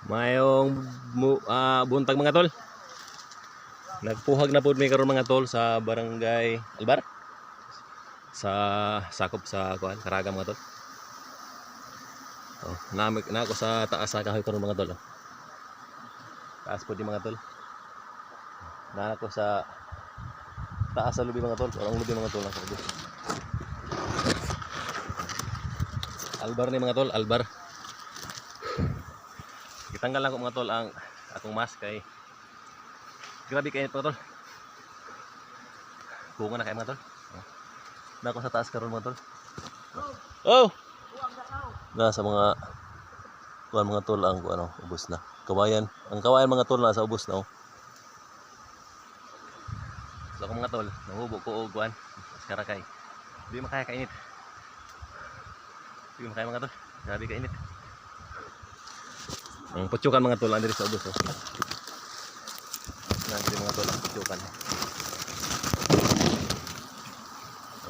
Mayong buntag mga tol. Nagpuhag na po may karon mga tol sa barangay Albar. Sa sakop sa kuan Caraga mga tol. Oh, na ako sa taas sa kahoy karon mga tol. Taas po di mga tol. Na ako sa taas sa lubi mga tol. Orang lubi mga tol ako. Albar ni mga tol, Albar. Itanggal lang ko mga tol ang akong mask kay grabe kayo mga tol. Bunga na kayo mga tol. Na ako sa taas karon mga tol. Oh! Nasa mga kuan mga tol ang ano, ubos na. Kawayan. Ang kawayan mga tol nasa ubos na oh. So ako mga tol, nahubo ko og kuan, karakay. Di makaya kainit. Di makaya mga tol. Grabe kainit. Ang putsukan mga tol andiri sa ubos oh. Nandiri mga tol ang putsukan.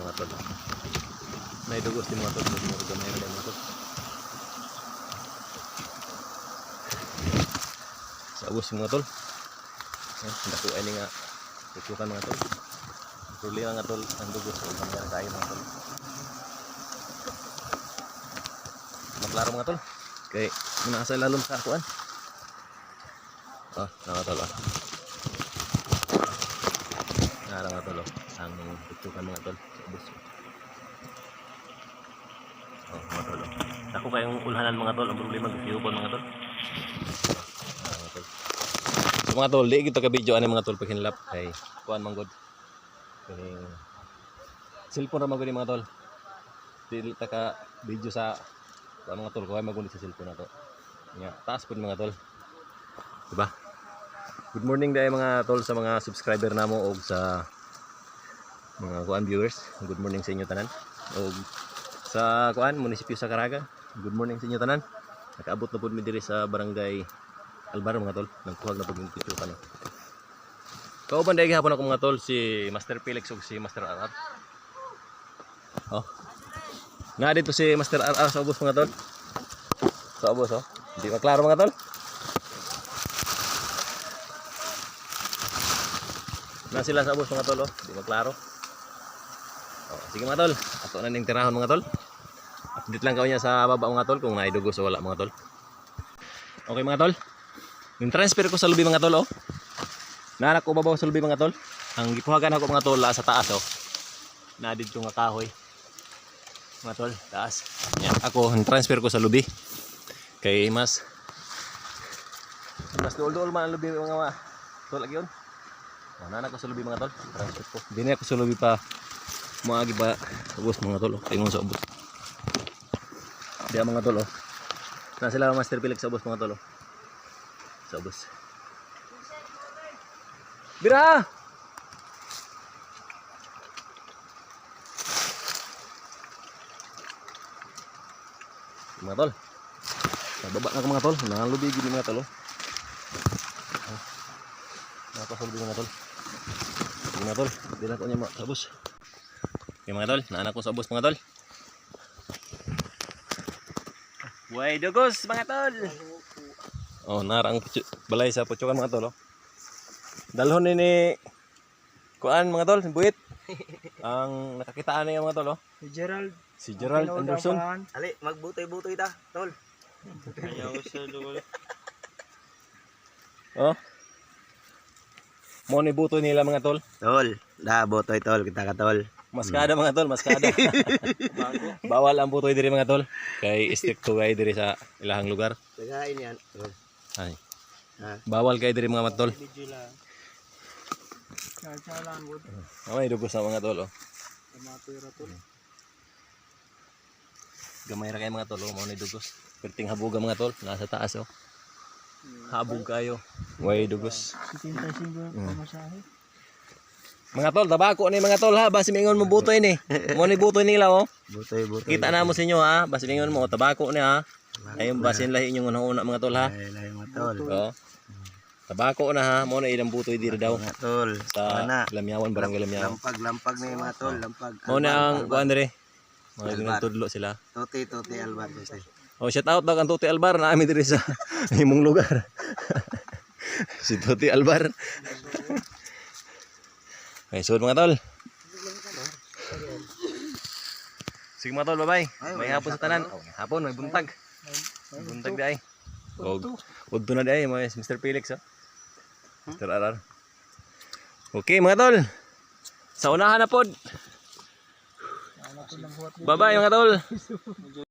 Mga tol. Naidugos din mga tol, mga gamay na mga tol. Sa ubos mga tol. Dako ini nga putsukan mga tol. Tuloy nga tol ang dugos o mangyari kayo mga tol. Maklaro mga tol. Okay, nasa lalom sa akuan. Mga tol. Mga tol. Ang putsukan mga tol sa ubos. Mga tol. Ako kayong ulhanan mga tol, ang problema gihupon mga tol. Mga tol. So mga tol, di kita ka video ani mga tol pag hinlap kay kuan manggod. Kini cellphone ra manggod mga tol. Dili ta ka video sa mga tol, kaya magulit sa cellphone na to. Nga, taas po mga tol. Diba? Good morning dahil mga tol sa mga subscriber namo o sa mga kuan viewers. Good morning sa inyo tanan. O sa kuan munisipyo sa Caraga. Good morning sa inyo tanan. Nakaabot na po mi diri sa barangay Albar mga tol. Nagkuhag na po yung picture kano. Kauban dahil gihapon ako mga tol si Master Felix o si Master RR. Oh. Na dito si Master RR sa ubos mga tol. Sa ubos oh. Hindi maklaro mga tol. Na sila sa ubos mga tol oh. Hindi maklaro. Oh, sige mga tol. Ato na ning tirahon mga tol. Update lang kayo niya sa baba mga tol kung naidugos o wala mga tol. Okay mga tol. Yung transfer ko sa lubi mga tol oh. Naanak ko babaw sa lubi mga tol. Ang gipuhagan ako mga tol sa taas oh. Na dito nga kahoy. Mga tol, taas. Yan. Ako, transfer ko sa lubi. Kay mas dool-dool man ang lubi mga tol lagi yun. Nana ko sa lubi mga tol. Transfer ko. Hindi ako sa lubi pa maagi pa ubos mga tol. Tingon sa ubos. Diyan mga tol oh. Na sila Master Felix sa ubos mga tol oh. Sa ubos. Bira! Mga tol. Baba na ako mga tol. Nangalubi gini mga tol. Nakasulbi mga tol. Mga tol. Hindi na ko niya sa bus. Okay mga tol. Naanak ko sa bus mga tol. Way dugos mga tol. Oh, narang balay sa putsukan mga tol. Oh. Dalhon ni kuan mga tol. Buhit. Ang nakakitaan niya mga tol. Oh. Si Gerald Anderson. Ali, magbutoy-butoy ta, tol. Ayaw sa lugar. Oh. Mo ni butoy nila mga tol. Tol, butoy tol, kita ka tol. Maskada mga tol, maskada. Bawal ang butoy diri mga tol. Kay strict to guy diri sa ilahang lugar. Tagain yan. Ay. Ha? Bawal kay diri mga tol. Video lang. Chachalan bud. Amay dugos sa mga tol oh. Matira tol. Gamay ra kay mga tol, mo ni dugos. Perting habuga mga tol, nasa taas oh. Habog kayo. Way dugos. 75 pamasahe. Mga tol, tabako ni mga tol ha, basi mingon mo butoy ni. Mo ni butoy nila oh. Butoy-butoy. Kita na mo sa inyo ha, basi mingon mo tabako ni ha. Ayun basin lahi inyong una mga tol ha. Lahi mga tol. Oh. Tabako na ha, mo na ilang butoy diri daw. Mga tol. Sa Ana. Lamyawan, barangay Lamyawan. Lampag ni mga tol, lampag. Mo na ang kuan diri. Mga ginang tudlo sila. Tote Albar. Oh, shout out daw kang Tuti Albar na amin diri sa imong lugar. Si Tuti Albar. Okay, so mga tol. Sige mga tol, bye-bye. May hapon sa tanan. Oh, hapon, may buntag. May buntag di ay. Udto na di ay, Mr. Felix. Oh. Mr. RR. Okay mga tol. Sa unahan na pod. Bye-bye mga tol.